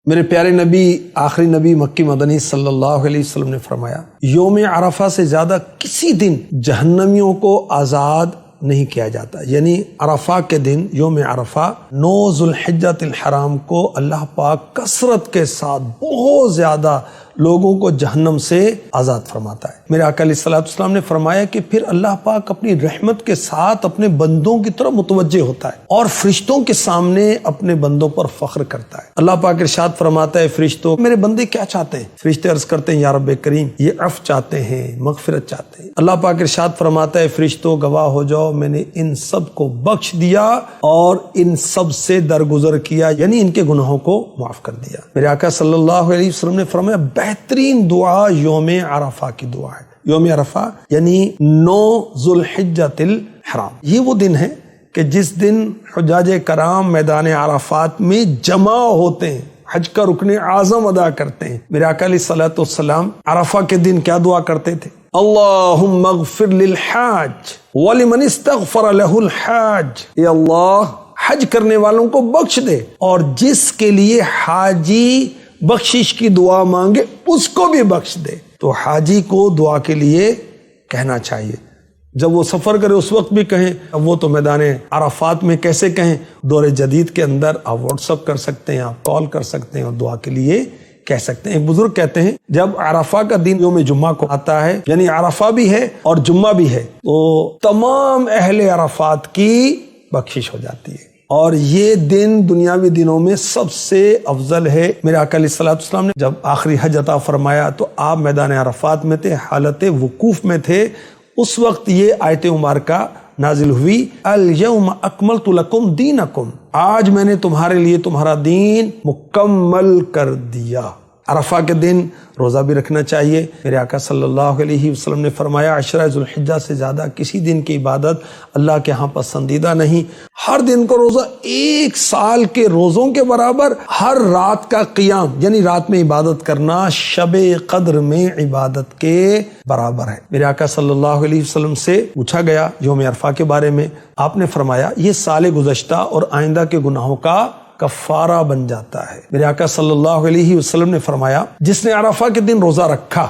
میرے پیارے نبی آخری نبی مکی مدنی صلی اللہ علیہ وسلم نے فرمایا، یوم عرفہ سے زیادہ کسی دن جہنمیوں کو آزاد نہیں کیا جاتا۔ یعنی عرفہ کے دن، یوم عرفہ 9 ذوالحجۃ الحرام کو اللہ پاک کثرت کے ساتھ بہت زیادہ لوگوں کو جہنم سے آزاد فرماتا ہے۔ میرے آقا علیہ الصلوۃ والسلام نے فرمایا کہ پھر اللہ پاک اپنی رحمت کے ساتھ اپنے بندوں کی طرف متوجہ ہوتا ہے اور فرشتوں کے سامنے اپنے بندوں پر فخر کرتا ہے۔ اللہ پاک ارشاد فرماتا ہے، فرشتوں میرے بندے کیا چاہتے ہیں؟ فرشتے عرض کرتے ہیں، یا رب کریم یہ عفو چاہتے ہیں، مغفرت چاہتے ہیں۔ اللہ پاک ارشاد فرماتا ہے، فرشتوں گواہ ہو جاؤ، میں نے ان سب کو بخش دیا اور ان سب سے درگزر کیا، یعنی ان کے گناہوں کو معاف کر دیا۔ میرے آقا صلی اللہ علیہ وسلم نے فرمایا، بہترین دعا یوم عرفہ کی دعا ہے۔ یوم عرفہ یعنی 9 ذوالحجۃ الحرام، یہ وہ دن ہے کہ جس دن حجاج کرام میدان عرفات میں جمع ہوتے ہیں، حج کا رکن اعظم ادا کرتے ہیں۔ میرے آقا علیہ الصلوۃ والسلام عرفہ کے دن کیا دعا کرتے تھے؟ اللہم اغفر للحاج ولمن استغفر له الحاج، اے اللہ حج کرنے والوں کو بخش دے اور جس کے لیے حاجی بخشش کی دعا مانگے اس کو بھی بخش دے۔ تو حاجی کو دعا کے لیے کہنا چاہیے، جب وہ سفر کرے اس وقت بھی کہیں، اب وہ تو میدان عرفات میں کیسے کہیں؟ دور جدید کے اندر آپ واٹس ایپ کر سکتے ہیں، آپ کال کر سکتے ہیں اور دعا کے لیے کہہ سکتے ہیں۔ ایک بزرگ کہتے ہیں، جب عرفہ کا دن یوم جمعہ کو آتا ہے، یعنی عرفہ بھی ہے اور جمعہ بھی ہے، تو تمام اہل عرفات کی بخشش ہو جاتی ہے اور یہ دن دنیاوی دنوں میں سب سے افضل ہے۔ میرے آقا علیہ الصلوۃ والسلام نے جب آخری حج عطا فرمایا تو آپ میدان عرفات میں تھے، حالت وقوف میں تھے۔ اس وقت یہ آیت مبارکہ نازل ہوئی، الیوم اکملت لکم دینکم، آج میں نے تمہارے لیے تمہارا دین مکمل کر دیا۔ عرفہ کے دن روزہ بھی رکھنا چاہیے۔ میرے آقا صلی اللہ علیہ وسلم نے فرمایا، عشرہ ذوالحجہ سے زیادہ کسی دن کی عبادت اللہ کے ہاں پسندیدہ نہیں۔ ہر دن کا روزہ 1 سال کے روزوں کے برابر، ہر رات کا قیام یعنی رات میں عبادت کرنا شب قدر میں عبادت کے برابر ہے۔ میرے آقا صلی اللہ علیہ وسلم سے پوچھا گیا یوم عرفہ کے بارے میں، آپ نے فرمایا یہ سال گزشتہ اور آئندہ کے گناہوں کا کفارہ بن جاتا ہے۔ میرے آقا صلی اللہ علیہ وسلم نے فرمایا، جس نے عرفہ کے دن روزہ رکھا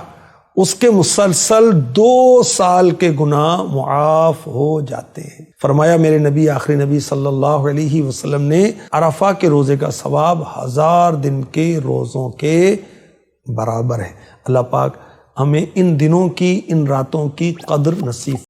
اس کے مسلسل 2 سال کے گناہ معاف ہو جاتے ہیں۔ فرمایا میرے نبی آخری نبی صلی اللہ علیہ وسلم نے، عرفہ کے روزے کا ثواب 1000 دن کے روزوں کے برابر ہے۔ اللہ پاک ہمیں ان دنوں کی، ان راتوں کی قدر نصیب